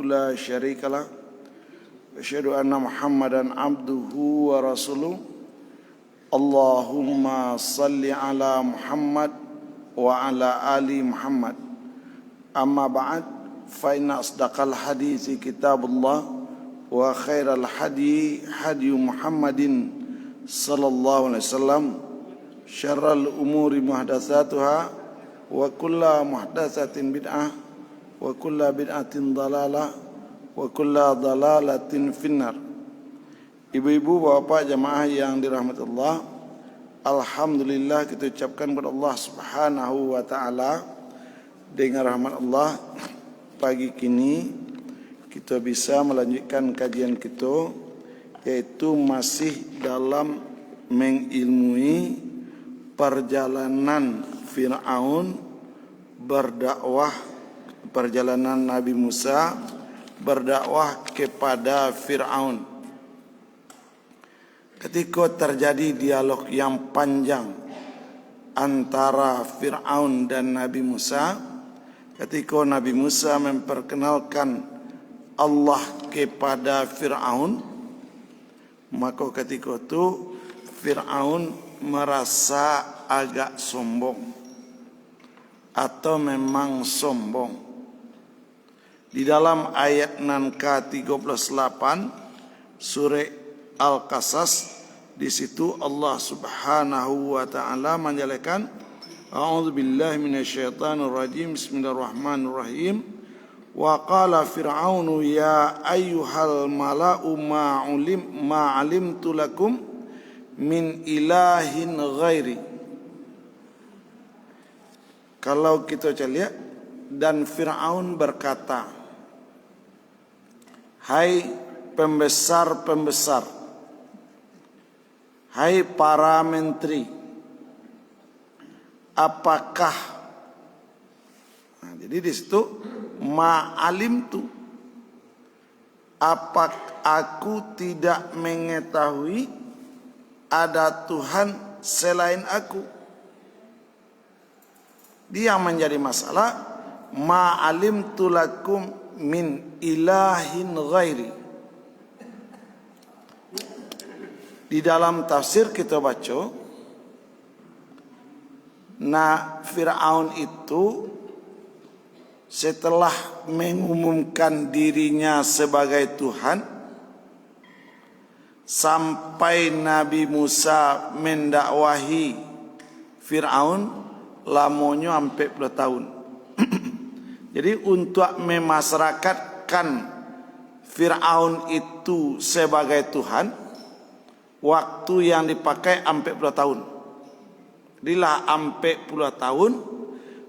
لا شريك له أشهد أن محمدا عبده ورسوله اللهم صل على محمد وعلى آل محمد أما بعد فإن أصدق الحديث كتاب الله وخير الحدي حدي محمد صلى الله عليه وسلم شر الأمور محدثاتها وكل محدثة بدعة وكل بدعة ضلالة وكل ضلالة في النار. Ibu-ibu, bapak jamaah yang dirahmati Allah, alhamdulillah kita ucapkan kepada Allah Subhanahu wa taala dengan rahmat Allah pagi kini kita bisa melanjutkan kajian kita, yaitu masih dalam mengilmui perjalanan Fir'aun berdakwah, perjalanan Nabi Musa berdakwah kepada Fir'aun. Ketika terjadi dialog yang panjang antara Fir'aun dan Nabi Musa, ketika Nabi Musa memperkenalkan Allah kepada Fir'aun, maka ketika itu Fir'aun merasa agak sombong atau memang sombong. Di dalam ayat 38 surah Al-Qasas, di situ Allah Subhanahu wa taala menjelaskan, A'udzubillahi minasyaitonir rajim, bismillahirrahmanirrahim. Wa qala fir'aunu ya ayyuhal mala'u ma 'alimtu lakum min ilahin ghairi. Kalau kita lihat, dan Fir'aun berkata, hai pembesar-pembesar, hai para menteri, apakah, jadi di situ ma'alim tu, apa aku tidak mengetahui ada Tuhan selain aku. Dia menjadi masalah, ma'alim tulakum min ilahin ghairi. Di dalam tafsir kita baca, Fir'aun itu setelah mengumumkan dirinya sebagai Tuhan, sampai Nabi Musa mendakwahi Fir'aun, lamanya 40 tahun. Jadi untuk memasyarakatkan Fir'aun itu sebagai Tuhan, waktu yang dipakai 40 tahun. Jadilah 40 tahun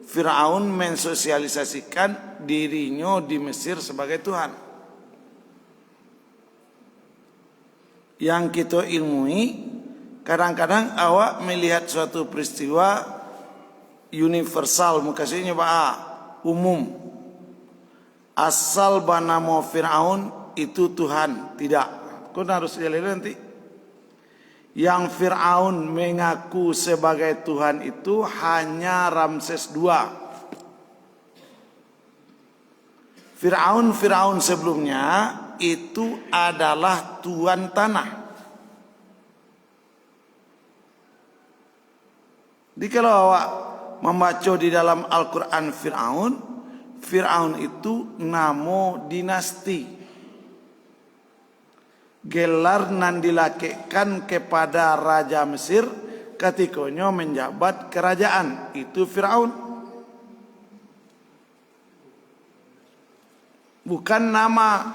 Fir'aun mensosialisasikan dirinya di Mesir sebagai Tuhan. Yang kita ilmui, kadang-kadang awak melihat suatu peristiwa universal, maksudnya umum. Asal banamo Fir'aun itu Tuhan, tidak. Kau harus lihat nanti. Yang Fir'aun mengaku sebagai Tuhan itu hanya Ramses II. Fir'aun sebelumnya itu adalah tuan tanah. Jadi kalau awak membaca di dalam Al-Quran Fir'aun itu nama dinasti. Gelar nan dilakukan kepada Raja Mesir ketikanya menjabat kerajaan. Itu Fir'aun. Bukan nama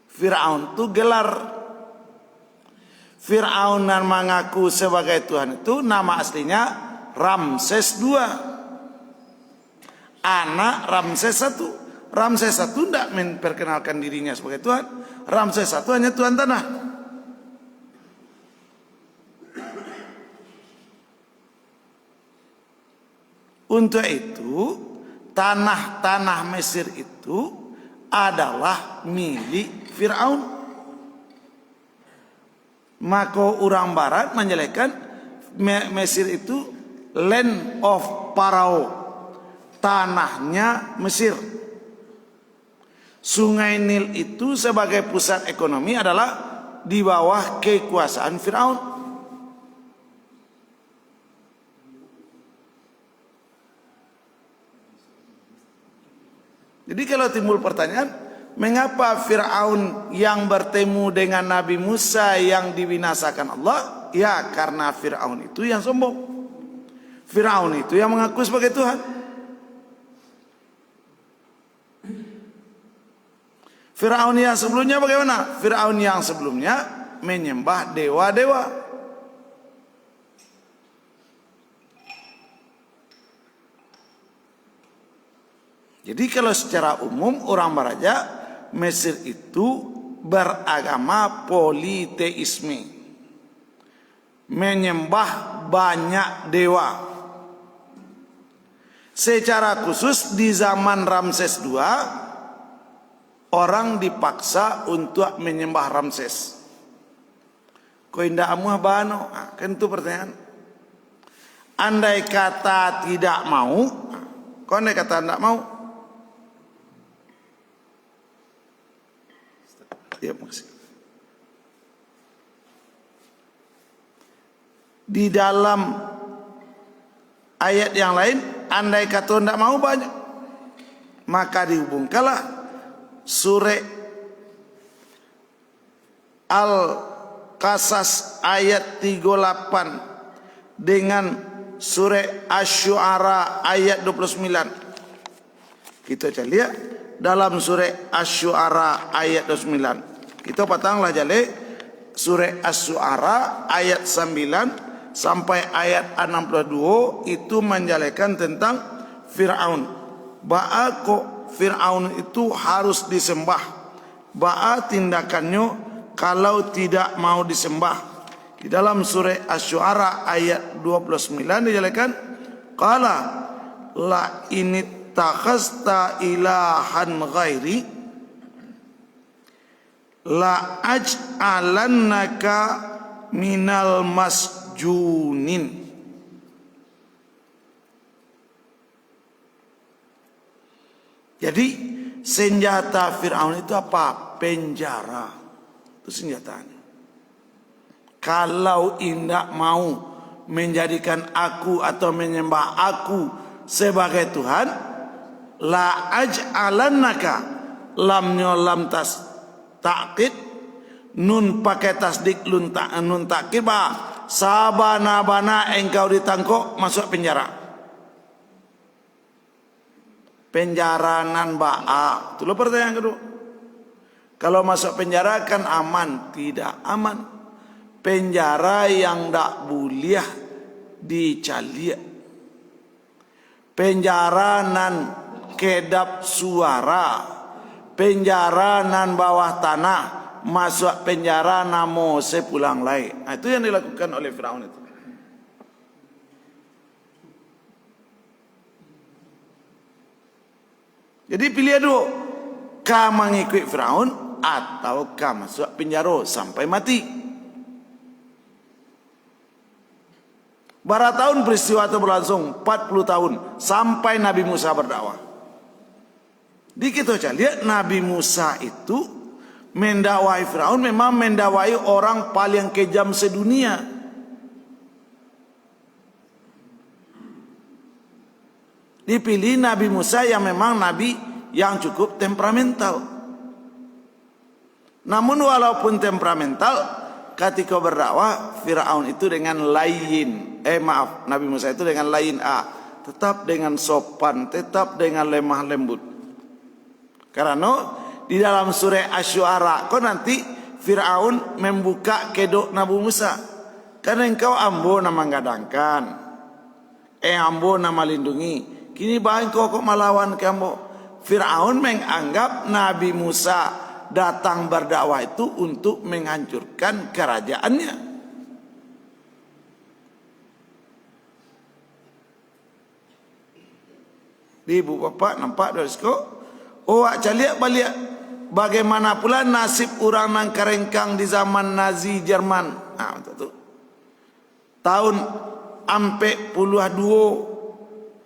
Fir'aun, itu gelar. Fir'aun yang mengaku sebagai Tuhan itu nama aslinya Ramses II, anak Ramses I. Ramses I tidak memperkenalkan dirinya sebagai Tuhan. Ramses I hanya Tuan tanah. Untuk itu tanah-tanah Mesir itu adalah milik Fir'aun. Maka orang barat menjelaskan Mesir itu land of Pharaoh, tanahnya Mesir. Sungai Nil itu sebagai pusat ekonomi adalah di bawah kekuasaan Firaun. Jadi kalau timbul pertanyaan, mengapa Firaun yang bertemu dengan Nabi Musa yang dibinasakan Allah? Ya, karena Firaun itu yang sombong. Firaun itu yang mengaku sebagai Tuhan. Firaun yang sebelumnya bagaimana? Firaun yang sebelumnya menyembah dewa-dewa. Jadi kalau secara umum orang Baraja, Mesir itu beragama politeisme, menyembah banyak dewa. Secara khusus di zaman Ramses II, orang dipaksa untuk menyembah Ramses. Kau indah amuah bano? Kan itu pertanyaan. Andai kata tidak mau, kau andai kata tidak mau, ya, makasih. Di dalam ayat yang lain, andai kata tidak mau banyak, maka dihubungkanlah surah Al-Qasas ayat 38 dengan surah Asy-Syu'ara ayat 29. Kita coba lihat dalam surah Asy-Syu'ara ayat 29. Kita patanglah jale surah Asy-Syu'ara ayat 9 sampai ayat 62 itu menjalekan tentang Fir'aun. Ba'a kok Fir'aun itu harus disembah. Ba'a tindakannya kalau tidak mau disembah. Di dalam surah Asy-Syu'ara ayat 29 dijalekan, qala la inittakhasta ilahan ghairi la aj'alannaka minal masjunin. Jadi senjata Fir'aun itu apa? Penjara. Itu senjatanya. Kalau indak mau menjadikan aku atau menyembah aku sebagai Tuhan, la aj'alannaka, lamnya lam tas ta'kid, nun pakai tasdik nun ta'kid, sabana-bana engkau ditangkap masuk penjara. Penjaranan ba'a. Itu pertanyaan kedua. Kalau masuk penjara kan aman? Tidak aman. Penjara yang tak boleh dicaliak. Penjara nan kedap suara. Penjara nan bawah tanah. Masuk penjara namo sepulang lai. Nah, itu yang dilakukan oleh Firaun itu. Jadi pilih dulu. Kau mengikut Firaun atau kau masuk penjara sampai mati. Berapa tahun peristiwa itu berlangsung? 40 tahun sampai Nabi Musa berdakwah. Di kita lihat Nabi Musa itu mendakwai Firaun, memang mendakwai orang paling kejam sedunia. Dipilih Nabi Musa yang memang Nabi yang cukup temperamental. Namun walaupun temperamental, ketika berdakwah Firaun itu dengan Nabi Musa itu dengan tetap dengan sopan, tetap dengan lemah lembut. Karena di dalam surah Asy-Syu'ara kok nanti Firaun membuka kedok Nabi Musa. Karena engkau ambo nama gadangkan, ambo nama lindungi. Kini bahkan kok melawan kamu. Firaun menganggap Nabi Musa datang berdakwah itu untuk menghancurkan kerajaannya. Ibu bapak nampak dari situ. Oh, caliak balik. Bagaimana pula nasib orang nang kerengkang di zaman Nazi Jerman. Nah, itu. Tahun ampe puluh dua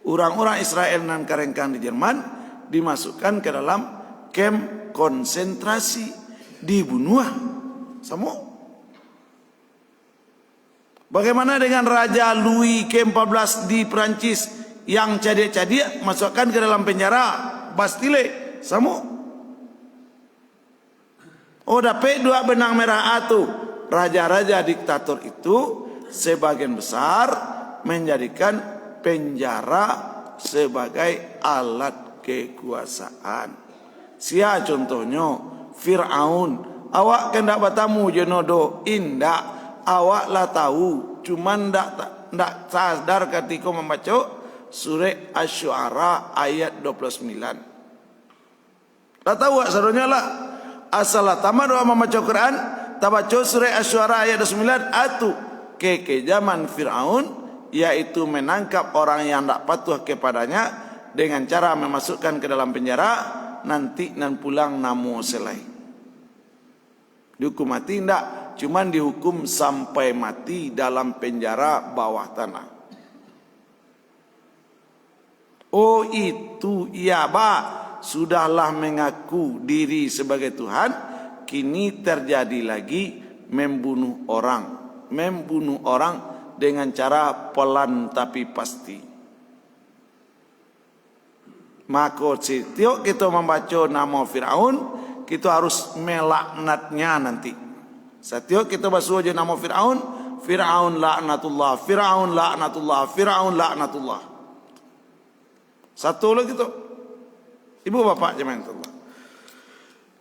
orang-orang Israel nang kerengkang di Jerman dimasukkan ke dalam kem konsentrasi dibunuh semua. Bagaimana dengan Raja Louis ke-14 di Perancis yang cadia-cadia masukkan ke dalam penjara Bastille semua. Oh, dapat 2 benang merah atu. Raja-raja diktator itu sebagian besar menjadikan penjara sebagai alat kekuasaan. Sia contohnya Fir'aun. Awak kendak bertamu jenodo indak. Awak lah tahu, cuman ndak sadar ketika membaca surah Asy-Syu'ara ayat 29. Lah tahu sadonya lah. Asal tamat doa membaca Quran, tabaca surah Asy-Syu'ara ayat 29 atu ke zaman Firaun, yaitu menangkap orang yang tidak patuh kepadanya dengan cara memasukkan ke dalam penjara, nanti nan pulang namo selai. Dihukum mati tidak, cuman dihukum sampai mati dalam penjara bawah tanah. Oh itu iya sudahlah mengaku diri sebagai Tuhan, kini terjadi lagi membunuh orang dengan cara pelan tapi pasti. Maka setiap kita membaca nama Firaun, kita harus melaknatnya nanti. Setiap kita baca aja nama Firaun, Firaun laknatullah, Firaun laknatullah, Firaun laknatullah. Satu lagi tu. Ibu bapak jemaah Allah.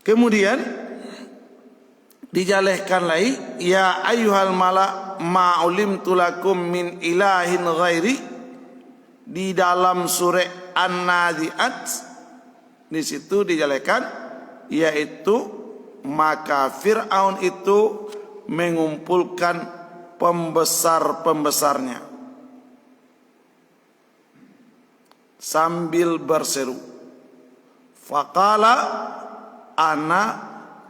Kemudian dijalehkan lagi, ya ayyuhal mala ma'ulimtu lakum min ilahin ghairi, di dalam surah An-Nazi'at. Di situ dijalehkan, yaitu maka Fir'aun itu mengumpulkan pembesar-pembesarnya sambil berseru, faqala ana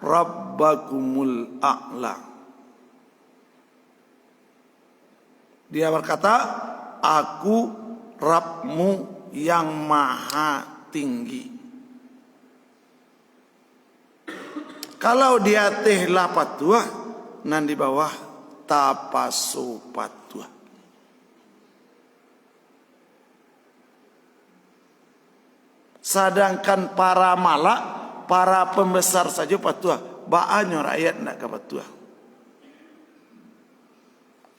rabbakumul a'la. Dia berkata, aku Rabbmu yang maha tinggi. Kalau dia tehlah patuah, nan di bawah tapaso patuah. Sedangkan para malak, para pembesar saja patuah, baanyo rakyat nak ke patuah.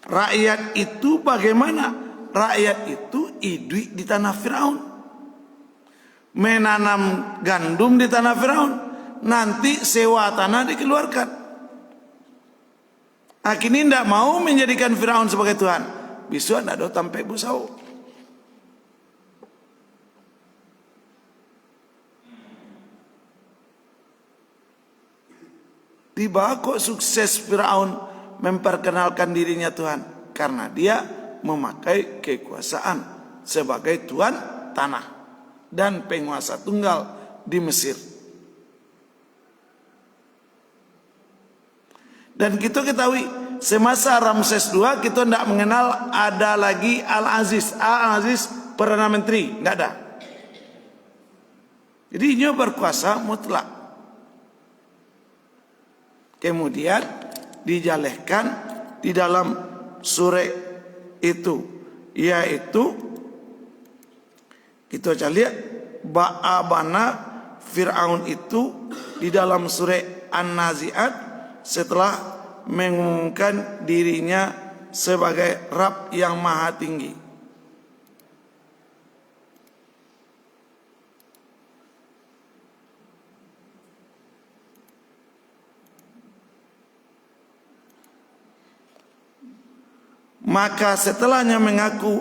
Rakyat itu bagaimana? Rakyat itu hidup di tanah Firaun, menanam gandum di tanah Firaun, nanti sewa tanah dikeluarkan. Akhirnya tidak mau menjadikan Firaun sebagai Tuhan. Bisa tidak ada tampai busau. Tiba kok sukses Firaun memperkenalkan dirinya Tuhan, karena dia memakai kekuasaan sebagai tuan tanah dan penguasa tunggal di Mesir. Dan kita ketahui semasa Ramses II kita tidak mengenal ada lagi Al-Aziz. Al-Aziz Perdana Menteri, tidak ada. Jadi dia berkuasa mutlak. Kemudian dijalehkan di dalam surah itu, yaitu kita lihat ba'abana Fir'aun itu di dalam surah An-Nazi'at setelah mengumumkan dirinya sebagai Rabb yang maha tinggi. Maka setelahnya mengaku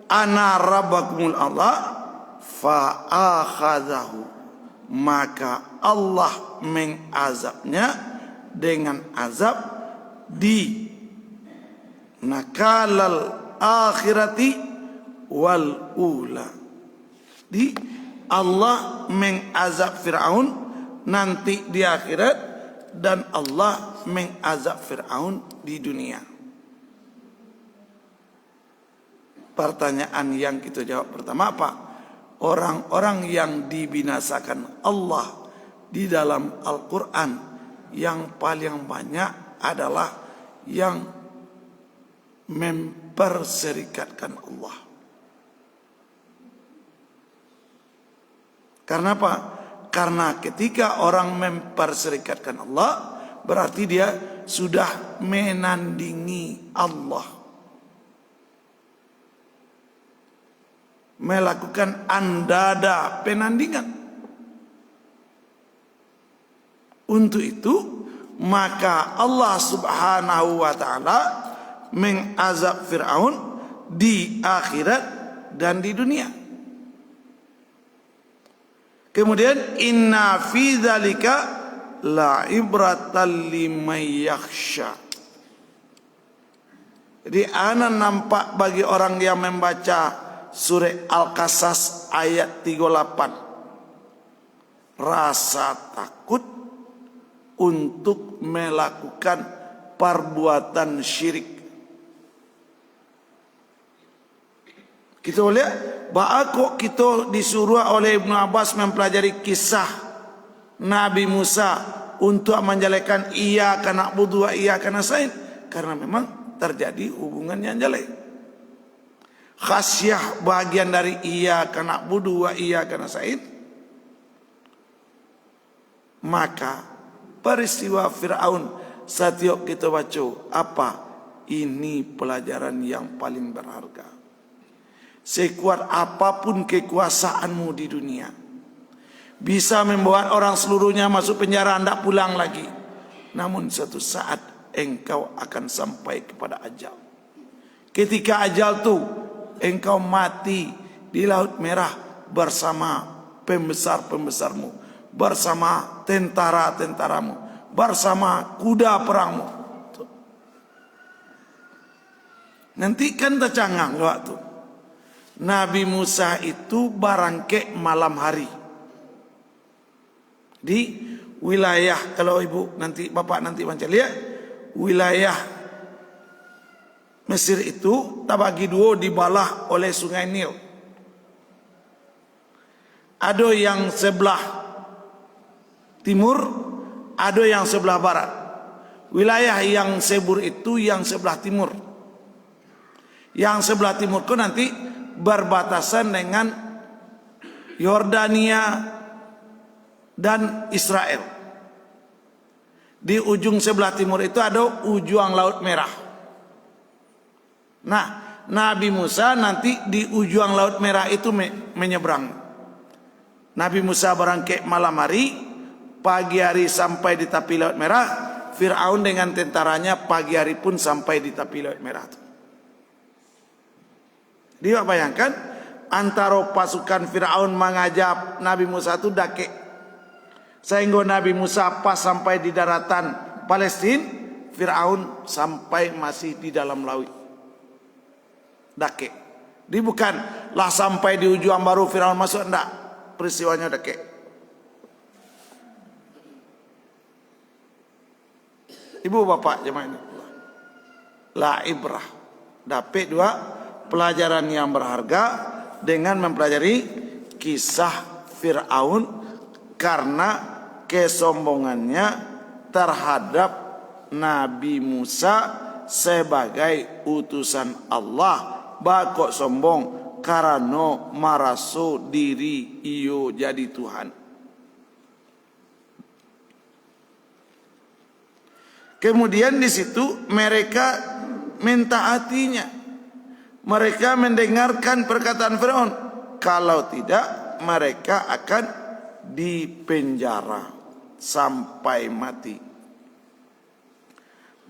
ana rabbakumul Allah, fa'akhadhahu, maka Allah mengazabnya dengan azab di nakalal akhirati wal ula. Di Allah mengazab Fir'aun nanti di akhirat, dan Allah mengazab Fir'aun di dunia. Pertanyaan yang kita jawab pertama apa? Orang-orang yang dibinasakan Allah di dalam Al-Quran yang paling banyak adalah yang memperserikatkan Allah. Karena apa? Karena ketika orang memperserikatkan Allah, berarti dia sudah menandingi Allah, melakukan andada penandingan. Untuk itu maka Allah Subhanahu wa taala mengazab Firaun di akhirat dan di dunia. Kemudian inna fi dzalika la ibratan liman yakhsha. Jadi ana nampak bagi orang yang membaca surah Al-Qasas ayat 38 rasa takut untuk melakukan perbuatan syirik. Kita lihat bahwa kok kita disuruh oleh Ibnu Abbas mempelajari kisah Nabi Musa untuk menjalankan iyyaka na'budu wa iyyaka nasta'in, karena memang terjadi hubungan yang jelek. Khasyah bagian dari iyyaka na'budu wa iyyaka nasta'in. Maka peristiwa Firaun setiap kita baca, apa? Ini pelajaran yang paling berharga. Sekuat apapun kekuasaanmu di dunia, bisa membuat orang seluruhnya masuk penjara, hendak pulang lagi. Namun suatu saat engkau akan sampai kepada ajal. Ketika ajal itu engkau mati di Laut Merah bersama pembesar-pembesarmu, bersama tentara-tentaramu, bersama kuda perangmu. Nanti kan tercangang waktu Nabi Musa itu barangke malam hari di wilayah, kalau ibu nanti bapak nanti baca lihat, wilayah Mesir itu terbagi dua, dibalah oleh sungai Nil. Ada yang sebelah timur, ada yang sebelah barat. Wilayah yang subur itu yang sebelah timur. Yang sebelah timur itu nanti berbatasan dengan Yordania dan Israel. Di ujung sebelah timur itu ada ujung Laut Merah. Nah, Nabi Musa nanti di ujung Laut Merah itu menyeberang. Nabi Musa berangkat malam hari, pagi hari sampai di tepi Laut Merah. Firaun dengan tentaranya pagi hari pun sampai di tepi Laut Merah. Dia bayangkan antara pasukan Firaun mengajak Nabi Musa itu dakek. Sehingga Nabi Musa pas sampai di daratan Palestina, Firaun sampai masih di dalam laut. Dakek. Dia bukanlah sampai di ujung baru Firaun masuk, enggak. Peristiwanya dakek. Ibu bapak jemaah ini, la ibrah, dapat dua pelajaran yang berharga dengan mempelajari kisah Firaun karena kesombongannya terhadap Nabi Musa sebagai utusan Allah. Bakok sombong karena maraso diri iyo jadi Tuhan. Kemudian di situ mereka mentaatinya. Mereka mendengarkan perkataan Firaun. Kalau tidak, mereka akan dipenjara sampai mati.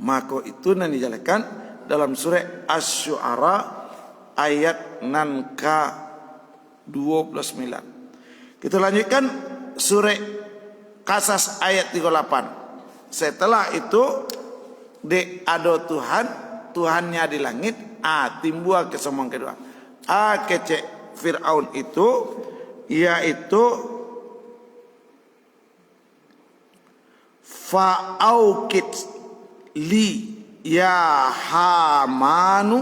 Maka itu yang dijelaskan dalam surah Asy-Syu'ara ayat 29. Kita lanjutkan surah Qasas ayat 38. Setelah itu ada Tuhan, Tuhannya di langit. Timbul kesombongan kedua. Kecek Firaun itu, yaitu fa'aukit li ya Hamanu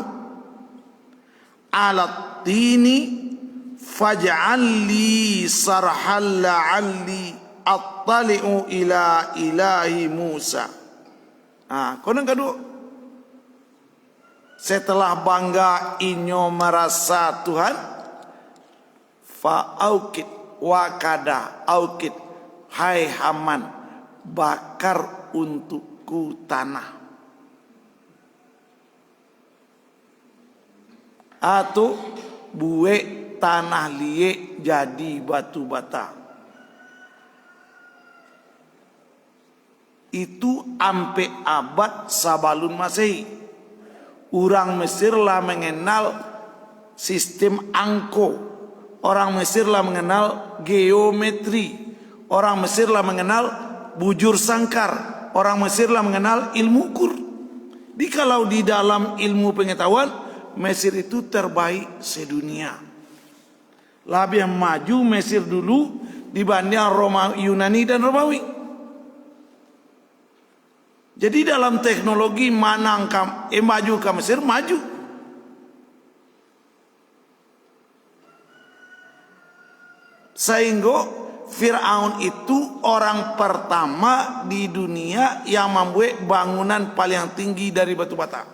alat tini faj'al li sarhal la'alli fa'attali'u ila ilahi Musa. Konon kedua. Setelah bangga inyo merasa Tuhan, fa'aukid wakada aukid, hai Haman, bakar untukku tanah. Atau buek tanah liek jadi batu bata. Itu ampe abad sabalun Masehi. Orang Mesir lah mengenal sistem angko. Orang Mesir lah mengenal geometri. Orang Mesir lah mengenal bujur sangkar. Orang Mesir lah mengenal ilmu ukur. Kalau di dalam ilmu pengetahuan, Mesir itu terbaik sedunia. Lebih maju Mesir dulu dibanding Yunani dan Romawi. Jadi dalam teknologi mana maju ke Mesir, maju. Sehingga Fir'aun itu orang pertama di dunia yang membuat bangunan paling tinggi dari batu bata.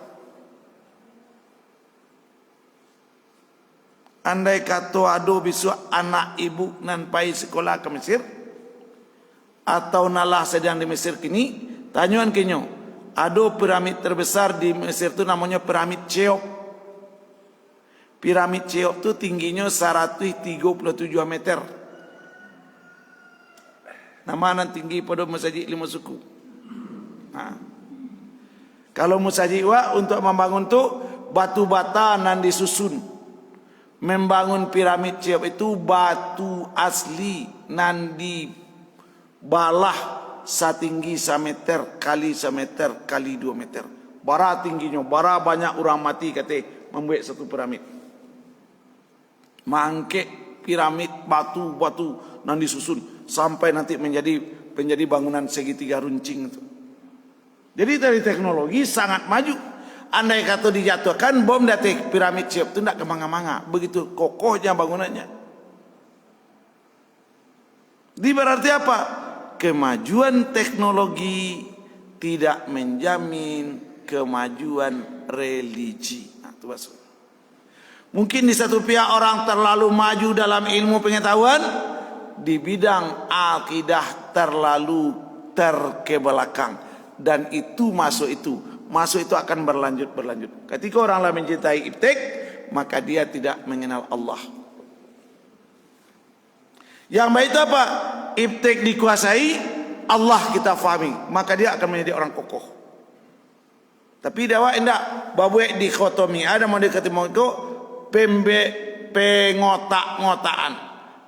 Andai kata ado bisu anak ibu nan pai sekolah ke Mesir, atau nalah sedang di Mesir kini, tanyuan kenyo, ado piramid terbesar di Mesir itu namanya piramid Cheops. Piramid Cheops itu tingginya 137 meter. Nama nan tinggi pada masjid 5 suku. Kalau masjid untuk membangun tu batu bata nan disusun. Membangun piramid Cheops itu batu asli nan dibalah setinggi 1 meter kali 1 meter kali 2 meter. Bara tingginya, bara banyak orang mati kata membuat satu piramid. Mangke piramid batu-batu nan disusun sampai nanti menjadi bangunan segitiga runcing itu. Jadi dari teknologi sangat maju. Andai kata dijatuhkan bom dari piramid Cheops itu tidak kemanga-manga, begitu kokohnya bangunannya. Di berarti apa? Kemajuan teknologi tidak menjamin kemajuan religi. Itu maksudnya. Mungkin di satu pihak orang terlalu maju dalam ilmu pengetahuan, di bidang akidah terlalu terkebelakang, dan itu masuk itu akan berlanjut. Ketika orang lain mencintai iptek, maka dia tidak mengenal Allah. Yang baik itu apa? Iptek dikuasai, Allah kita fahami, maka dia akan menjadi orang kokoh. Tapi dakwah indah babuek dikotomi, ada mau diketemu itu pengotak-ngotaan.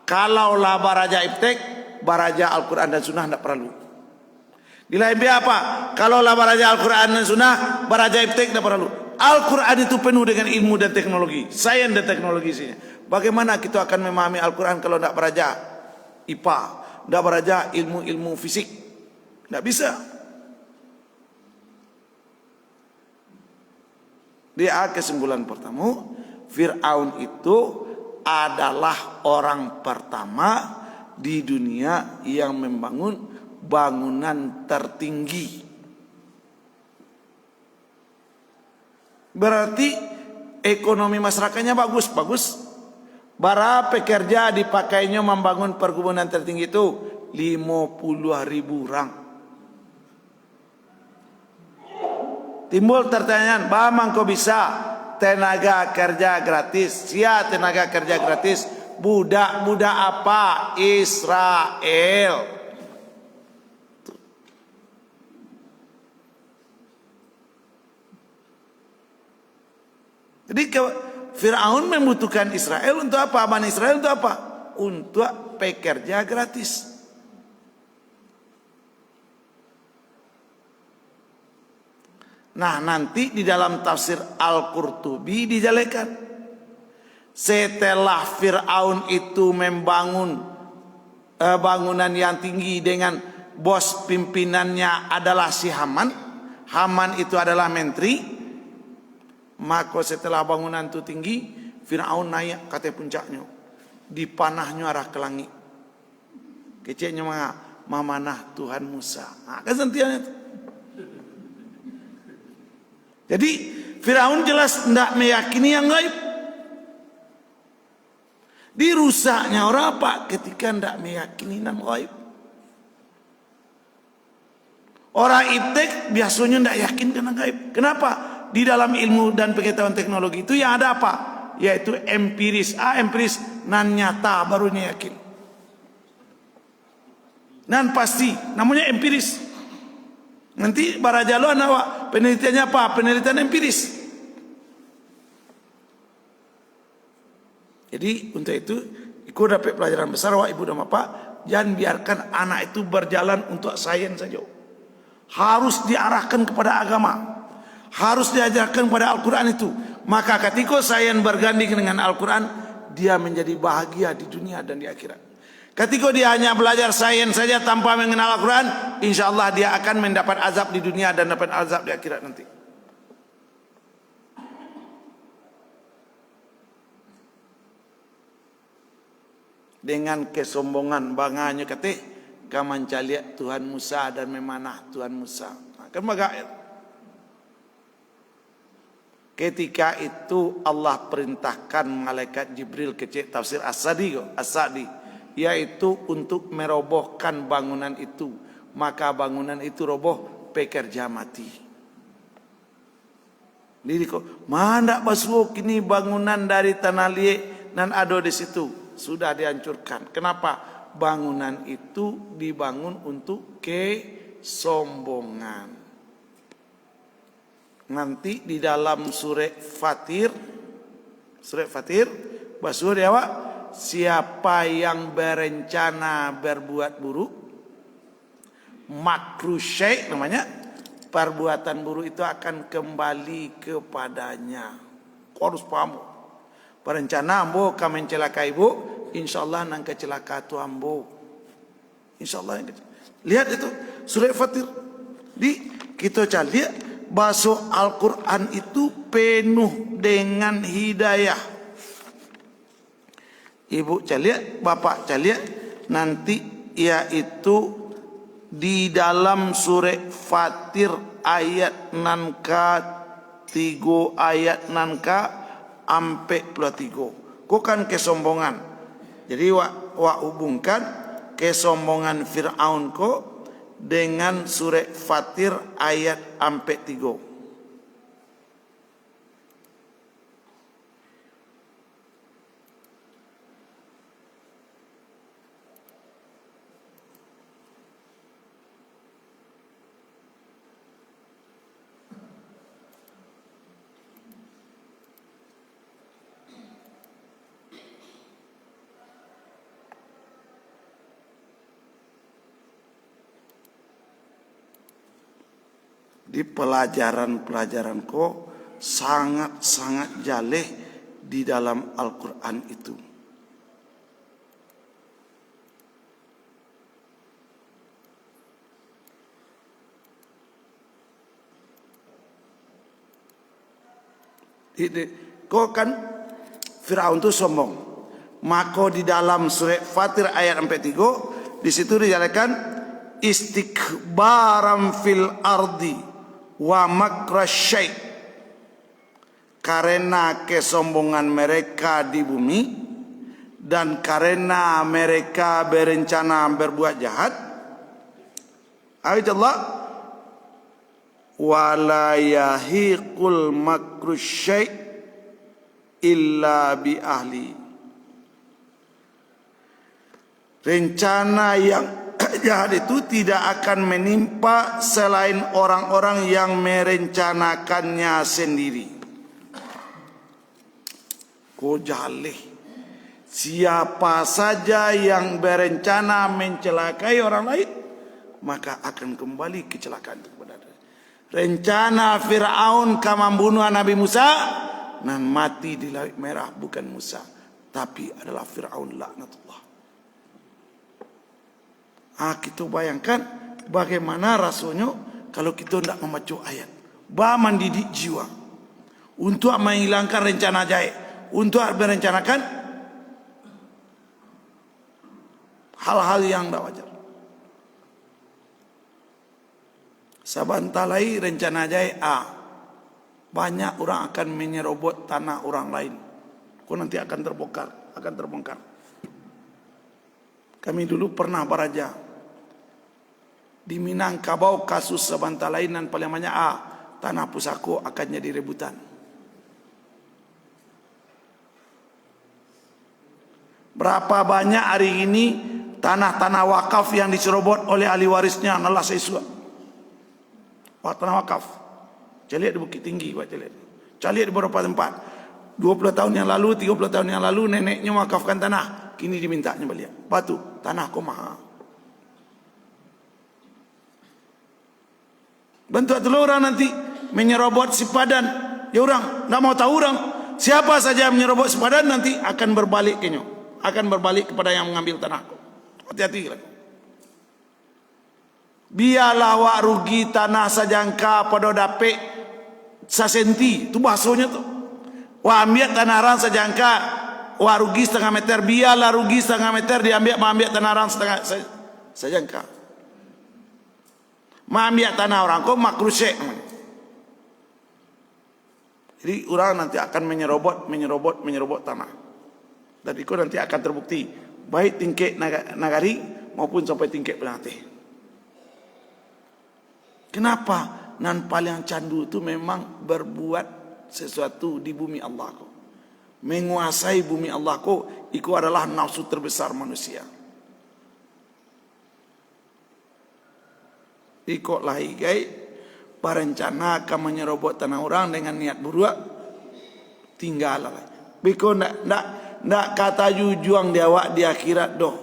Kalau lah baraja iptek, baraja Al-Quran dan Sunnah tidak perlu. Di lain pihak apa? Kalau lah baraja Al-Quran dan Sunnah, baraja iptek tidak perlu. Al-Quran itu penuh dengan ilmu dan teknologi, sains dan teknologi isinya. Bagaimana kita akan memahami Al-Quran kalau tidak baraja IPA, tidak baraja ilmu fisik? Tidak bisa. Dia kesimpulan pertama, Fir'aun itu adalah orang pertama di dunia yang membangun bangunan tertinggi. Berarti ekonomi masyarakatnya bagus. Bara pekerja dipakainya membangun perkebunan tertinggi itu 50.000 orang. Timbul pertanyaan, bagaimana kau bisa tenaga kerja gratis? Sia tenaga kerja gratis. Budak-budak apa? Israel. Jadi Fir'aun membutuhkan Israel untuk apa? Bani Israel untuk apa? Untuk pekerja gratis. Nah, nanti di dalam tafsir Al-Qurtubi dijalekan, setelah Fir'aun itu membangun bangunan yang tinggi dengan bos pimpinannya adalah si Haman. Haman itu adalah menteri. Maka setelah bangunan itu tinggi, Fir'aun naik kata puncaknya, dipanahnya arah ke langit. Kecilnya memanah Tuhan Musa. Nah, kesentiannya itu. Jadi Firaun jelas tidak meyakini yang gaib. Dirusaknya orang apa? Ketika tidak meyakini yang gaib. Orang iptek biasanya tidak yakin dengan gaib. Kenapa? Di dalam ilmu dan pengetahuan teknologi itu yang ada apa? Yaitu empiris. Empiris nan nyata barunya yakin. Nan pasti, namanya empiris. Nanti para jaluan awak penelitiannya apa? Penelitian empiris. Jadi untuk itu, ikut dapat pelajaran besar wak ibu dan bapak. Jangan biarkan anak itu berjalan untuk sains saja. Harus diarahkan kepada agama. Harus diajarkan kepada Al-Quran itu. Maka ketika sains berganding dengan Al-Quran, dia menjadi bahagia di dunia dan di akhirat. Ketika dia hanya belajar sains saja tanpa mengenal Al-Quran, insya Allah dia akan mendapat azab di dunia dan dapat azab di akhirat nanti. Dengan kesombongan banganya kata, kaman caliak Tuhan Musa dan memanah Tuhan Musa. Kan bagaimana? Ketika itu Allah perintahkan malaikat Jibril kecil tafsir As-Sadi, yaitu untuk merobohkan bangunan itu. Maka bangunan itu roboh, pekerja mati. Jadi kok, mana basuh kini bangunan dari tanah liat dan ada di situ. Sudah dihancurkan. Kenapa? Bangunan itu dibangun untuk kesombongan. Nanti di dalam surat Fatir, basuh dia apa? Siapa yang berencana berbuat buruk, makruh syai' namanya, perbuatan buruk itu akan kembali kepadanya. Kau harus paham. Berencana ambo kamu mencelakai ibu, insyaallah nang kecelaka tu ambo. Insyaallah. Lihat itu surat Fatir. Di kita cari bahasa Al-Quran itu penuh dengan hidayah. Ibu caliak, bapak caliak, nanti yaitu di dalam surah Fatir ayat nanka 3 ayat nanka ampe 23. Kok kan kesombongan. Jadi wa hubungkan kesombongan Fir'aun ko dengan surah Fatir ayat ampe 3. Di pelajaran-pelajaran kok sangat-sangat jaleh di dalam Al-Quran itu. Kok kan Firaun itu sombong. Maka di dalam surah Fatir ayat 43 di situ dijelaskan istikbaram fil ardi wa makrasyai, karena kesombongan mereka di bumi dan karena mereka berencana berbuat jahat. Ayat Allah, wala yahiqul makrasyai illa bi ahli. Rencana yang jahat itu tidak akan menimpa selain orang-orang yang merencanakannya sendiri. Kau jaleh. Siapa saja yang berencana mencelakai orang lain, maka akan kembali kecelakaan itu kepada dia. Rencana Fir'aun membunuh Nabi Musa, dan mati di Laut Merah bukan Musa, tapi adalah Fir'aun laknatullah. Kita bayangkan bagaimana rasanya kalau kita tidak membaca ayat. Mendidik jiwa untuk menghilangkan rencana jahat, untuk merencanakan hal-hal yang tidak wajar. Sabantalai rencana jaya A. Banyak orang akan menyerobot tanah orang lain. Kau nanti akan terbongkar, Kami dulu pernah beraja di Minangkabau, kasus Sabantalai dan paling banyak A. Tanah pusako akan jadi rebutan. Berapa banyak hari ini tanah-tanah wakaf yang diserobot oleh ahli warisnya adalah sesuatu. Tanah wakaf. Cari lihat di Bukit Tinggi, cari lihat di beberapa tempat. 20 tahun yang lalu, 30 tahun yang lalu neneknya wakafkan tanah, kini dimintanya balik. Batu, tanah kau mahal. Bentuk itulah orang nanti menyerobot sipadan. Ya orang, tidak mau tahu orang. Siapa saja yang menyerobot sipadan nanti akan berbalik kepada yang mengambil tanah. Hati-hati. Biarlah wak rugi tanah sajangka pada dapet sasenti. Itu bahasanya tu. Wak ambil tanah rang sajangka wak rugi setengah meter. Biarlah rugi setengah meter mengambil tanah rang setengah sajangka. Mengambil tanah orang kau makrusek. Jadi orang nanti akan menyerobot tanah. Dan itu nanti akan terbukti baik tingkat nagari maupun sampai tingkat penatih. Kenapa? Nan paling candu itu memang berbuat sesuatu di bumi Allah ko. Menguasai bumi Allah ko, itu adalah nafsu terbesar manusia. Ikut lah igai berencana akan menyerobot tanah orang dengan niat buruk, tinggal lah. Biko ndak kata jujuang diawak di akhirat doh.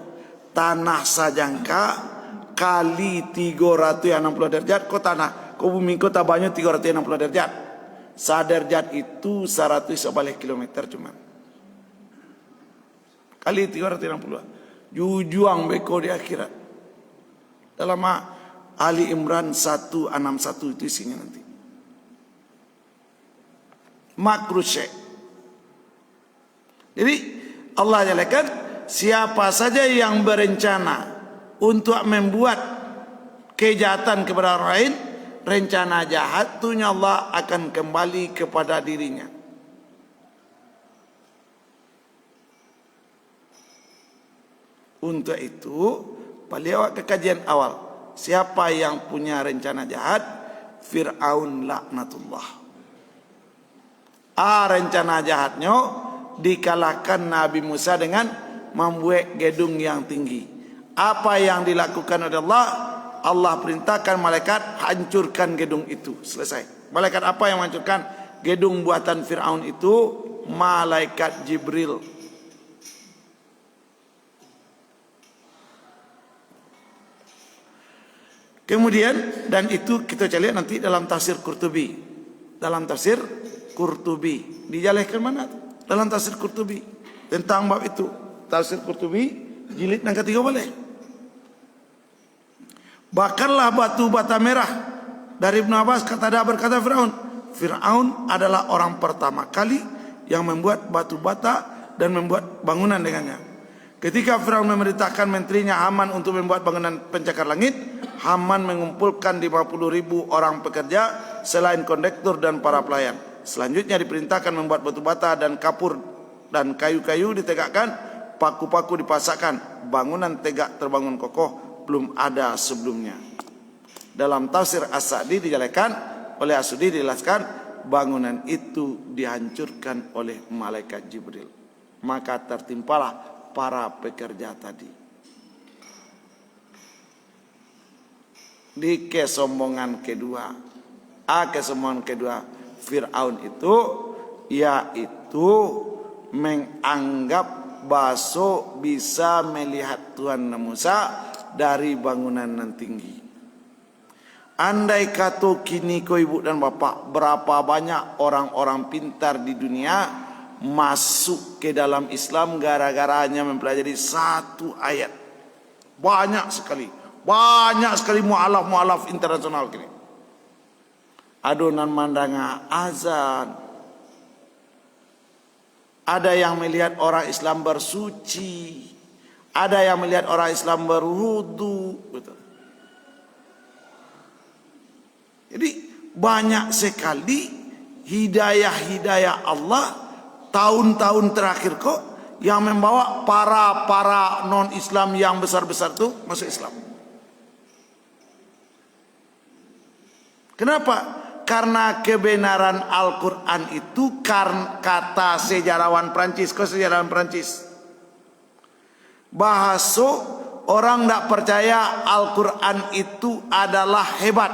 Tanah sajangka kali 360 derajat kau tanah, kau bumi kau tabanya 360 derajat. Saderjat itu 100 sebalik kilometer cuma. Kali 360. Jujuang beko di akhirat. Dalam Ali Imran 161 itu isinya nanti. Makrusek. Jadi Allah jalakan siapa saja yang berencana untuk membuat kejahatan kepada orang lain, rencana jahat tu Allah akan kembali kepada dirinya. Untuk itu, beliau ke kajian awal. Siapa yang punya rencana jahat? Fir'aun laknatullah. Rencana jahatnya dikalahkan Nabi Musa dengan membuat gedung yang tinggi. Apa yang dilakukan oleh Allah? Allah perintahkan malaikat hancurkan gedung itu. Selesai. Malaikat apa yang menghancurkan gedung buatan Fir'aun itu? Malaikat Jibril. Kemudian, dan itu kita cari nanti dalam tafsir Qurtubi. Dalam tafsir Qurtubi. Dijelaskan mana? Dalam tafsir Qurtubi. Tentang bab itu. Tafsir Qurtubi, jilid yang ketiga boleh. Bakarlah batu bata merah. Dari Ibn Abbas berkata Fir'aun. Fir'aun adalah orang pertama kali yang membuat batu bata dan membuat bangunan dengannya. Ketika Fir'aun memerintahkan menterinya Haman untuk membuat bangunan pencakar langit, Haman mengumpulkan 50.000 orang pekerja selain kondektur dan para pelayan. Selanjutnya diperintahkan membuat batu bata dan kapur dan kayu-kayu ditegakkan, paku-paku dipasangkan, bangunan tegak terbangun kokoh, belum ada sebelumnya. Dalam tafsir As-Sa'di dijelaskan oleh As-Sudi, dijelaskan bangunan itu dihancurkan oleh malaikat Jibril. Maka tertimpalah para pekerja tadi. Di kesombongan kedua, kesombongan kedua Fir'aun itu yaitu menganggap bahwa bisa melihat Tuhan Musa dari bangunan yang tinggi. Andai kata kini kau ibu dan bapak, berapa banyak orang-orang pintar di dunia masuk ke dalam Islam gara-gara hanya mempelajari satu ayat. Banyak sekali mu'alaf internasional kini. Adonan mandanga azan. Ada yang melihat orang Islam bersuci. Ada yang melihat orang Islam berwudu. Betul. Jadi banyak sekali hidayah-hidayah Allah tahun-tahun terakhir kok yang membawa para non-Islam yang besar-besar itu masuk Islam. Kenapa? Karena kebenaran Al-Quran itu kata sejarawan Prancis, bahasa orang tidak percaya Al-Quran itu adalah hebat.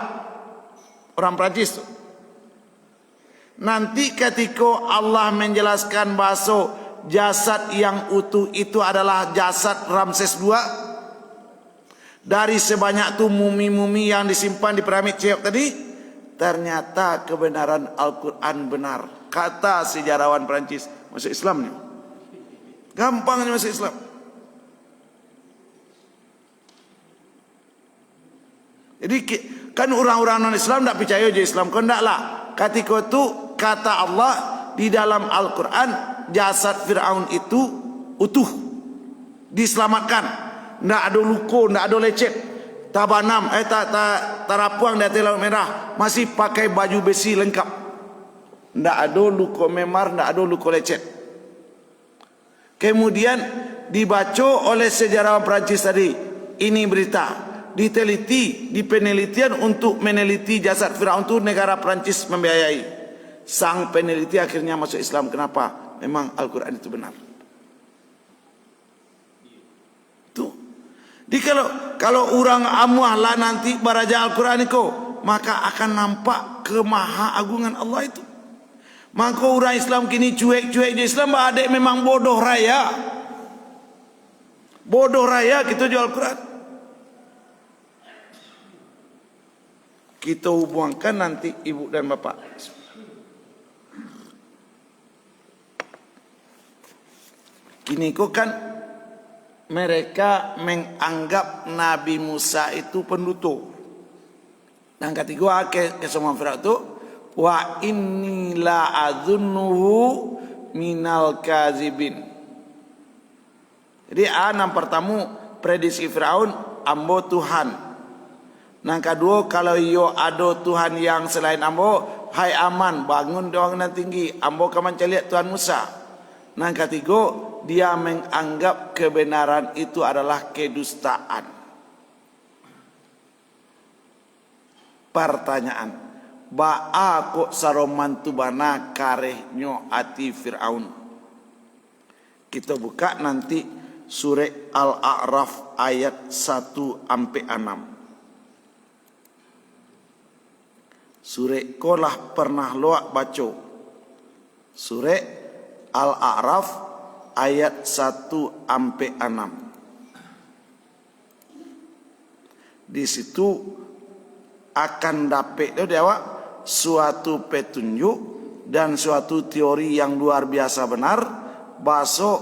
Orang Prancis itu. Nanti ketika Allah menjelaskan bahasa jasad yang utuh itu adalah jasad Ramses II, dari sebanyak itu mumi-mumi yang disimpan di piramid Cheops tadi, ternyata kebenaran Al-Quran benar. Kata sejarawan Prancis, masuk Islam nih. Gampangnya masuk Islam. Jadi kan orang-orang non-Islam tidak percaya je Islam. Kau tidak lah. Ketika itu kata Allah di dalam Al-Quran, jasad Fir'aun itu utuh, diselamatkan, tidak ada luka, tidak ada lecet, tabanam, tarapuang di atas Laut Merah, masih pakai baju besi lengkap, tidak ada luka memar, tidak ada luka lecet. Kemudian dibaca oleh sejarawan Perancis tadi, ini berita diteliti, di penelitian untuk meneliti jasad Firaun itu negara Perancis membiayai. Sang peneliti akhirnya masuk Islam. Kenapa? Memang Al-Quran itu benar. Tuh. Jadi kalau orang amuah lah nanti baraja Al-Quran itu, maka akan nampak kemahaagungan Allah itu. Maka orang Islam kini cuek-cuek je Islam, adik memang bodoh raya. Bodoh raya kita jual Al-Quran. Kita hubungkan nanti ibu dan bapak. Kini kok kan mereka menganggap Nabi Musa itu penduto. Dan ketiga ke semua Firaun itu, wa inni la adzunnuhu minal kazibin. Jadi yang pertama prediksi Firaun, ambo Tuhan. Yang kedua, kalau yo ada Tuhan yang selain ambo, hai aman, bangun bangunan tinggi, ambo kaman celiat Tuhan Musa. Yang ketiga, dia menganggap kebenaran itu adalah kedustaan. Pertanyaan, ba'a kok saroman tubana karehnyo ati Fir'aun. Kita buka nanti surah Al-A'raf ayat 1-6. Surah kolah pernah loak baca. Surah Al-A'raf ayat 1-6. Di situ akan dapat suatu petunjuk dan suatu teori yang luar biasa benar. Bahasa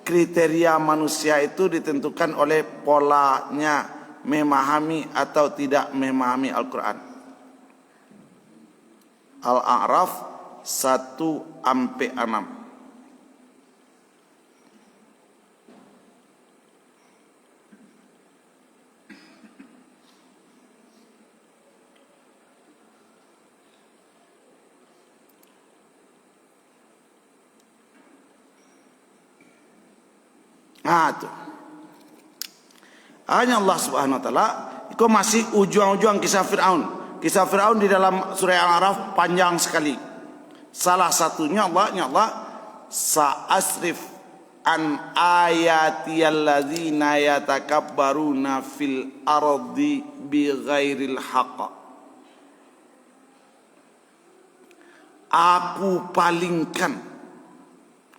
kriteria manusia itu ditentukan oleh polanya memahami atau tidak memahami Al-Quran. Al-A'raf 1-6. Itu. Hanya Allah Subhanahu wa taala, itu masih ujung-ujung kisah Firaun. Kisah Firaun di dalam surah Al-A'raf panjang sekali. Salah satunya Allah sa'asrif an ayatiyal ladzina yatakabbaruna fil ardi bighairil haqq. Aku palingkan,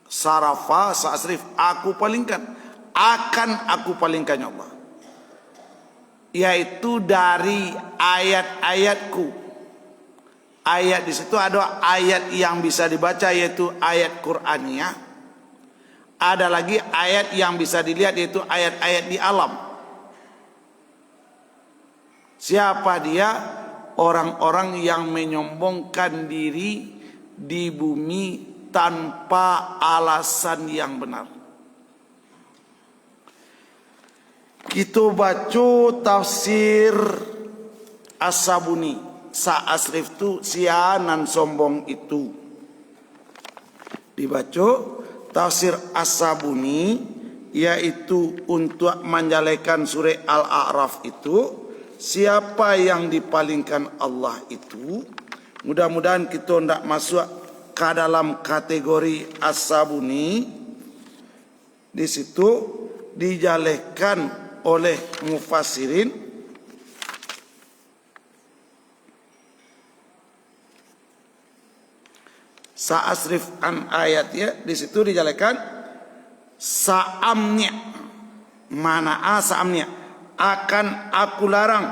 sarafa sa'asrif, aku palingkan, akan aku palingkan ya Allah, yaitu dari ayat-ayatku. Ayat di situ ada ayat yang bisa dibaca yaitu ayat Qur'aniyah. Ada lagi ayat yang bisa dilihat yaitu ayat-ayat di alam. Siapa dia? Orang-orang yang menyombongkan diri di bumi tanpa alasan yang benar. Kita baca tafsir As-Sabuni Sa'asrif tu sianan sombong itu. Dibaca tafsir As-Sabuni, yaitu untuk menjelekan surah Al-A'raf itu, siapa yang dipalingkan Allah itu. Mudah-mudahan kita tidak masuk ke dalam kategori As-Sabuni. Di situ dijelekan oleh mufassirin sa'asrif an ayat, ya, di situ dijelekan sa'amnya, mana sa'amnya, akan aku larang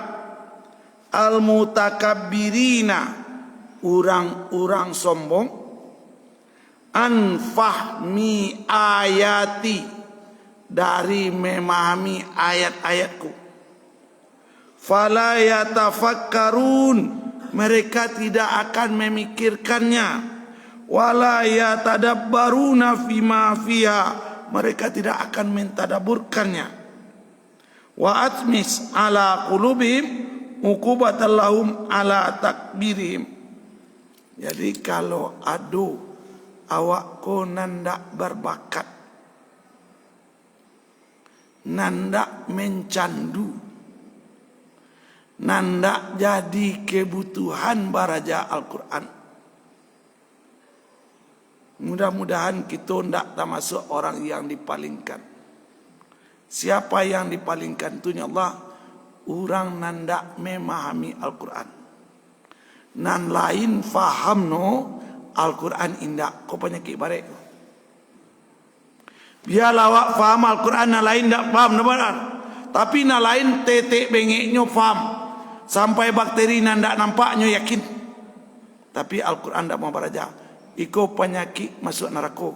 al-mutakabbirina, orang-orang sombong, an fahmi ayati, dari memahami ayat-ayatku. Fala yatafakkarun, mereka tidak akan memikirkannya. Wala yatadabbaruna fima fiha, mereka tidak akan mentadaburkannya. Wa atmis ala qulubihim uqubatan lahum ala takbirihim. Jadi kalau adu awak ko nandak berbakat, nandak mencandu, nandak jadi kebutuhan baraja Al-Quran. Mudah-mudahan kita tidak termasuk orang yang dipalingkan. Siapa yang dipalingkan itu Allah, orang nandak memahami Al-Quran. Nan lain faham no Al-Quran indak, kau penyakit barek. Biar lawak faham Al-Quran, nan lain tak faham, benar. Tapi nan lain tetek bengeknya faham. Sampai bakteri nan tak nampaknya yakin. Tapi Al-Quran tak mau berajar. Iko penyakit masuk neraka.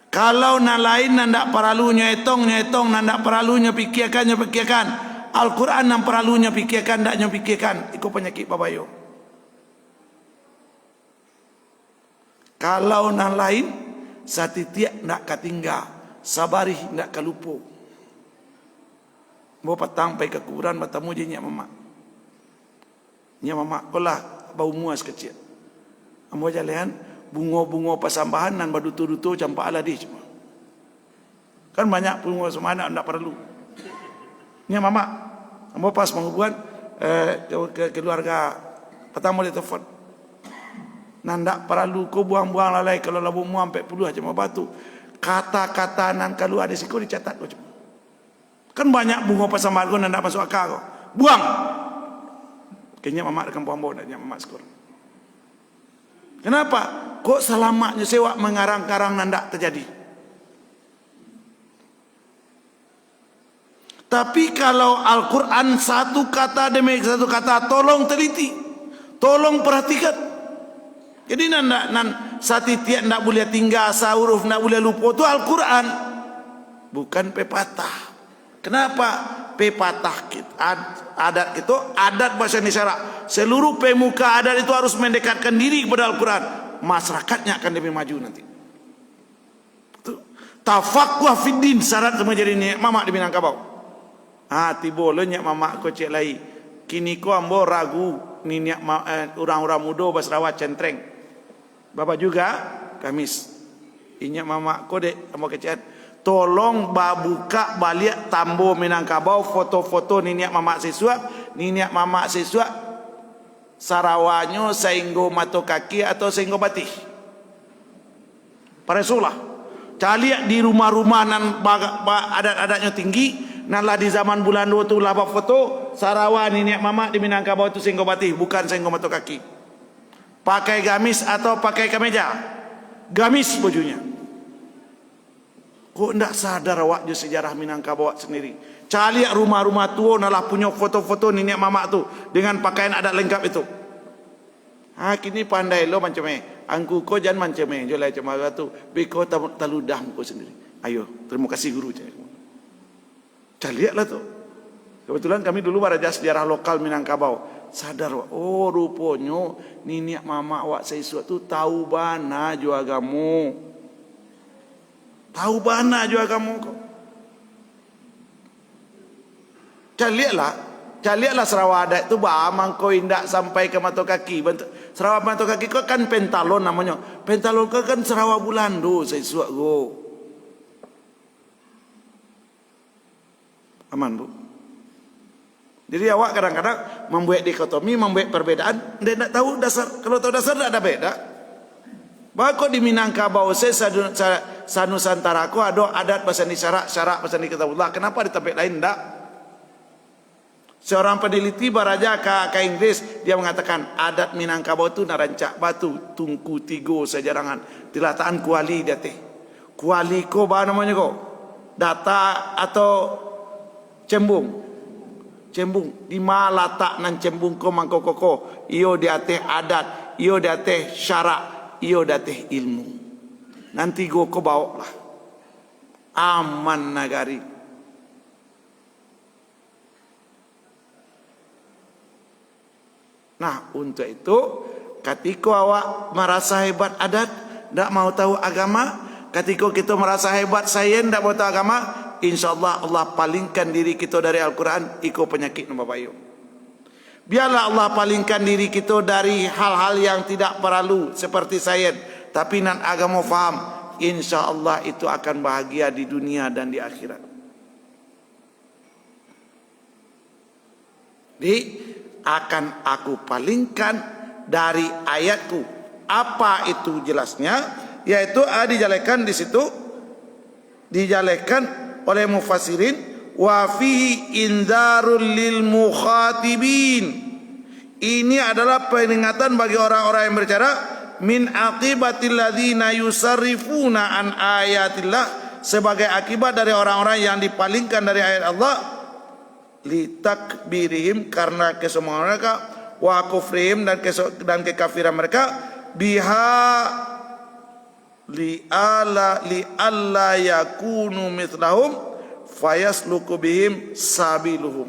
Kalau nak lain nak perlu nyetong, nak perlu pikirkan. Al-Quran nak perlu pikirkan, tak pikirkan. Iko penyakit babayo. Kalau nak lain satitiak nak katinggal, sabarih nak kalupo. Bawa petang pergi ke kuburan bertemu jenyak mama. Nya mama kolah bau muas kecil. Ambo jalan bunga-bunga pasambahan nan badutu-dutu campak aladi cuma. Kan banyak bunga semana ndak perlu. Nya mama, ambo pas menghubungan ke keluarga pertama dia telepon. Nan ndak perlu ko buang-buang lalai kalau labu mu sampai puluh aja mau batu. Kata-kata nan kalau ada siko dicatat ko cuma. Kan banyak bunga pasambahan ko nan ndak masuk akal ko. Buang. Kayaknya mama akan buang bau nak mama skor. Kenapa? Kok selamatnya sewa mengarang-karang nandak terjadi? Tapi kalau Al-Quran satu kata demi satu kata, tolong teliti, tolong perhatikan. Jadi nan satitiak ndak boleh tinggal, huruf ndak boleh lupa. Itu Al-Quran, bukan pepatah. Kenapa? Pepatah adat itu, adat bahasa Indonesia. Seluruh pemuka adat itu harus mendekatkan diri kepada Al-Quran. Masyarakatnya akan lebih maju nanti. Tafaqquh fid din, syarat semua jadi ni mama di Minangkabau. Tiba lenyap mama ko cek lai. Kini ko ambo ragu ni niak orang-orang muda Basrawat centreng. Bapak juga Kamis. Inya mama ko dek ambo kecet. Tolong buka balik Tambo Minangkabau foto-foto niniak mama siswa Sarawanyo sehingga mato kaki atau sehingga batih. Paresulah. Caliak di rumah-rumah nan adat-adatnya tinggi, nan lah di zaman bulan 2 tu labak foto Sarawan niniak mama di Minangkabau itu sehingga batih, bukan sehingga mato kaki. Pakai gamis atau pakai kemeja. Gamis bajunya. Kok ndak sadar awak je sejarah Minangkabau sendiri. Caliak rumah-rumah tua nalah punya foto-foto nenek mama tu dengan pakaian adat lengkap itu. Kini pandai lo macam angku ko jangan macam jolai cuma tu. Beko taludah ko sendiri. Ayo, terima kasih guru. Caliaklah tu. Kebetulan kami dulu belajar sejarah lokal Minangkabau. Sadar awak, oh rupanya nenek mama awak sesuatu tu tahu bana jo agamu. Tahu bana juga kamu kau. Lihatlah Lihatlah Sarawak adat itu mangko indak sampai ke mata kaki. Sarawak mata kaki kau kan pentalon namanya. Pentalon kau kan Sarawak bulan do saya suak go. Aman bu. Jadi awak kadang-kadang membuat dikotomi, membuat perbedaan, dia tak tahu dasar. Kalau tahu dasar tak ada beda. Bahkan di Minangkabau Sanusantara aku ada adat bahasa ni syarak bahasa ni kitabullah. Kenapa di tempat lain tak? Seorang peneliti baraja ke Inggris, dia mengatakan adat Minangkabau itu narancak batu, tungku tigo sejarangan. Dilataan kuali dia teh. Kuali ko apa namanya ko? Data atau cembung. Cembung. Di mana letak nan cembung ko mangko koko. Iyo dia teh adat, iyo dia teh syarak, iyo dia teh ilmu. Nanti go ko bawa lah. Aman nagari. Nah, untuk itu ketika awak merasa hebat adat, tak mau tahu agama, ketika kita merasa hebat sains, tak mau tahu agama, insyaAllah Allah palingkan diri kita dari Al-Quran, iko penyakit nama bayu. Biarlah Allah palingkan diri kita dari hal-hal yang tidak perlu seperti sains, tapi nan agama faham, insyaAllah itu akan bahagia di dunia dan di akhirat. Jadi akan aku palingkan dari ayatku. Apa itu jelasnya? Yaitu dijalekan di situ, dijalekan oleh mufassirin, wa fihi indzarul lil mukhatibin. Ini adalah peringatan bagi orang-orang yang berbicara min aqibatil ladzina yusarrifuna an ayatillah, sebagai akibat dari orang-orang yang dipalingkan dari ayat Allah, litakbirihim, karena kesombongan mereka, wa kufrihim, dan kekafiran mereka, biha li alla yakunu mithlahum fayasluku bihim sabiluhum.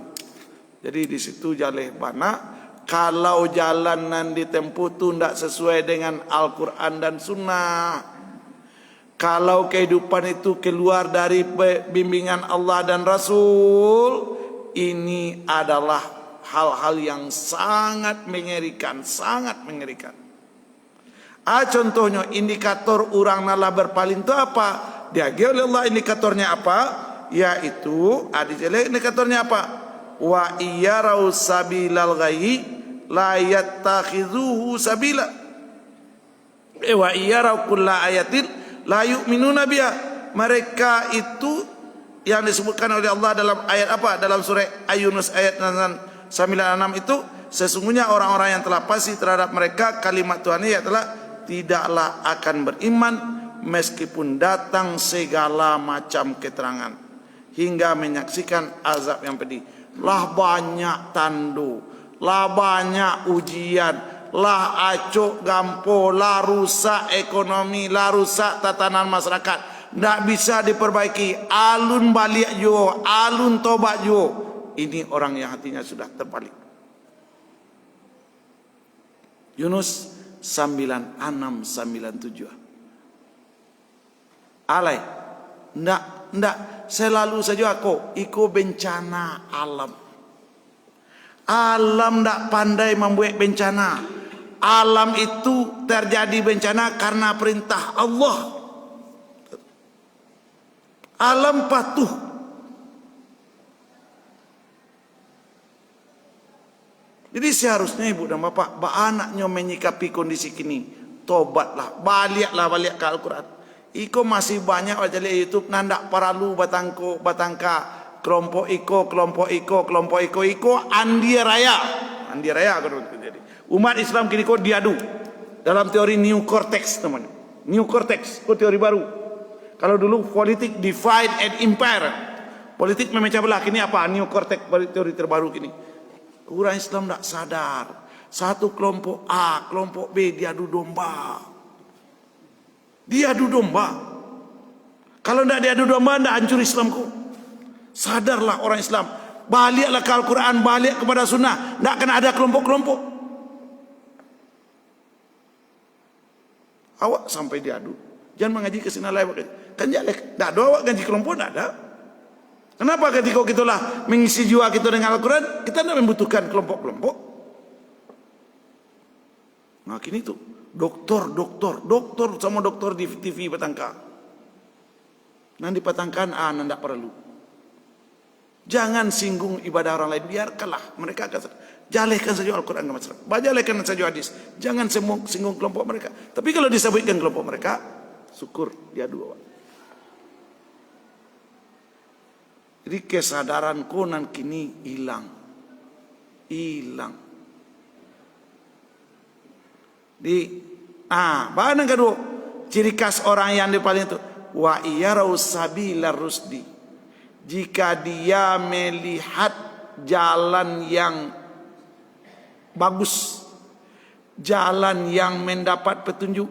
Jadi di situ jaleh bana, kalau jalanan ditempuh itu tidak sesuai dengan Al-Quran dan Sunnah, kalau kehidupan itu keluar dari bimbingan Allah dan Rasul, ini adalah hal-hal yang sangat mengerikan, sangat mengerikan. Contohnya indikator orang nalah berpaling itu apa? Diagi oleh Allah indikatornya apa? Yaitu indikatornya apa? Wa iyarau sabilal ghayyi la yattakhidhuhu sabila. Wa iyarau kulla ayatin la yu'minuna biha. Mereka itu yang disebutkan oleh Allah dalam ayat apa? Dalam surah Yunus ayat 96 itu, sesungguhnya orang-orang yang telah pasti terhadap mereka kalimat Tuhan ini adalah tidaklah akan beriman meskipun datang segala macam keterangan hingga menyaksikan azab yang pedih. Lah banyak tandu, lah banyak ujian, lah acuk gampo, lah rusak ekonomi, lah rusak tatanan masyarakat. Tak bisa diperbaiki. Alun balik jo, alun tobat jo. Ini orang yang hatinya sudah terbalik. Yunus 9697. Alai, ndak selalu saja iko bencana alam. Alam ndak pandai membuat bencana. Alam itu terjadi bencana karena perintah Allah. Alam patuh. Jadi seharusnya ibu dan bapak, anaknya menyikapi kondisi kini, tobatlah, balik ke Al-Quran. Iko masih banyak aja di YouTube nandak paralu batangka kelompok iko andi raya jadi. Umat Islam kini kok diadu dalam teori New Cortex namanya. New Cortex, kok teori baru. Kalau dulu politik divide and impare, politik memecah belah, kini apa? New Cortex, teori terbaru kini. Orang Islam tak sadar, satu kelompok A, kelompok B diadu domba. Diadu domba. Kalau tidak diadu domba, tidak hancur Islamku. Sadarlah orang Islam, baliklah ke Al-Quran, balik kepada Sunnah. Tidak akan ada kelompok-kelompok. Awak sampai diadu, jangan mengaji ke sini lain. Kan jalek, tak ada awak ngaji kelompok, tak ada. Kenapa ketika kita mengisi jiwa kita dengan Al-Quran, kita tidak membutuhkan kelompok-kelompok. Nah kini itu doktor sama doktor di TV Patangka. Nanti Patangkan, tidak perlu. Jangan singgung ibadah orang lain, biarkanlah mereka akan jalehkan saja Al-Quran ke masyarakat. Bajalehkan saja hadis. Jangan singgung kelompok mereka. Tapi kalau disebutkan kelompok mereka, syukur dia dua. Jadi kesadaran konan kini hilang. Bahan yang kedua, ciri khas orang yang paling itu, wa iyarau sabilar rusdi. Jika dia melihat jalan yang bagus, jalan yang mendapat petunjuk,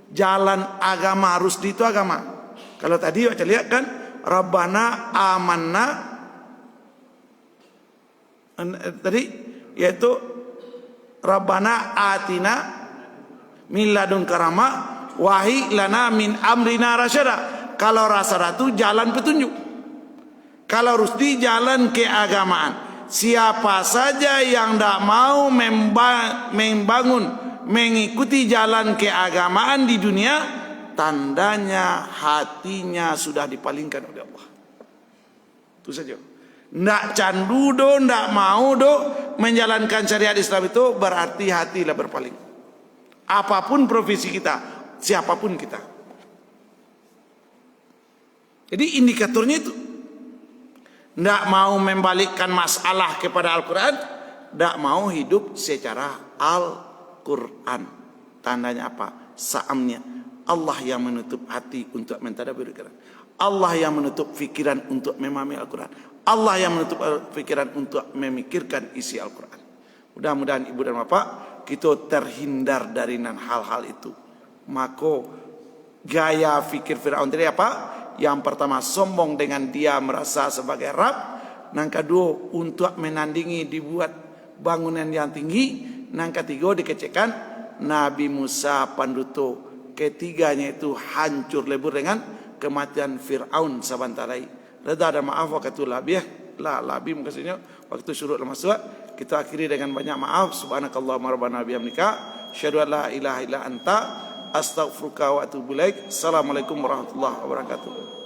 jalan agama, rusdi itu agama. Kalau tadi kita lihat kan, Rabbana amanna tadi yaitu Rabbana atina min ladunka rahmah wahi lana min amrina rasyada. Kalau rasyada itu jalan petunjuk, kalau rusdi jalan keagamaan. Siapa saja yang tidak mau membangun mengikuti jalan keagamaan di dunia, tandanya hatinya sudah dipalingkan oleh Allah. Itu saja. Ndak candu do, ndak mau do menjalankan syariat Islam, itu berarti hatilah berpaling. Apapun profesi kita, siapapun kita. Jadi indikatornya itu. Ndak mau membalikkan masalah kepada Al-Quran, ndak mau hidup secara Al-Quran. Tandanya apa? Sa'amnya. Allah yang menutup hati untuk mentadabburi Al-Quran. Allah yang menutup fikiran untuk memahami Al-Quran. Allah yang menutup fikiran untuk memikirkan isi Al-Quran. Mudah-mudahan ibu dan bapak kita terhindar dari hal-hal itu. Maka gaya fikir Fir'aun tadi apa? Yang pertama, sombong dengan dia merasa sebagai Rab. Yang kedua, untuk menandingi dibuat bangunan yang tinggi. Yang ketiga, dikecekan Nabi Musa Panduto. Ketiganya itu hancur lebur dengan kematian Fir'aun sabantarai. Reda dan maaf waktu labih maksudnya waktu syuruk lemas suat. Kita akhiri dengan banyak maaf. Subhanakallahumma rabbana bihamdika asyhadu an la ilaha illa anta astaghfiruka wa atubu ilaik. Assalamualaikum warahmatullahi wabarakatuh.